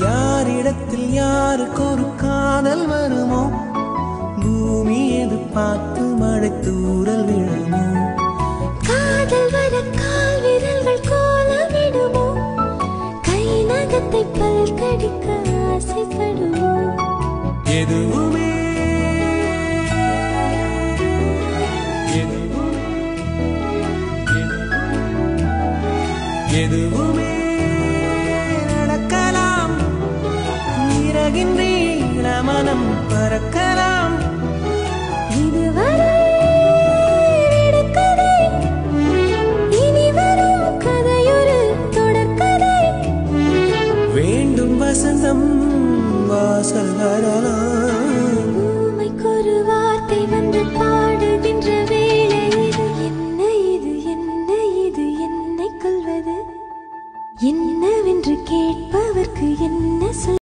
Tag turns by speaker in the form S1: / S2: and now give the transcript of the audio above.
S1: யாரிடத்தில் யாருக்கு ஒரு காதல் வருமோ பூமி எதிர்பார்த்து மழை தூறல் விழுமோ
S2: காதல் வர கால் விரல்கள் கோலமிடுமோ கை நகத்தை பல் கடிக்க ஆசைப்படுமோ
S1: எதுவுமே எதுவுமே நடக்கலாம் இறகின் நீல மனம் பறக்கலாம்
S2: இதுவரை விடுகதை இனி வரும் கதையொரு தொடர்கதை
S1: வேண்டும் வசந்தம் வாசல் வரலாம்
S2: ஊமைக்கொரு வார்த்தை வந்து பாடுகின்ற வேளை இது என்னை கொல்வது என்னவென்று கேட்பவர்க்கு என்ன சொல்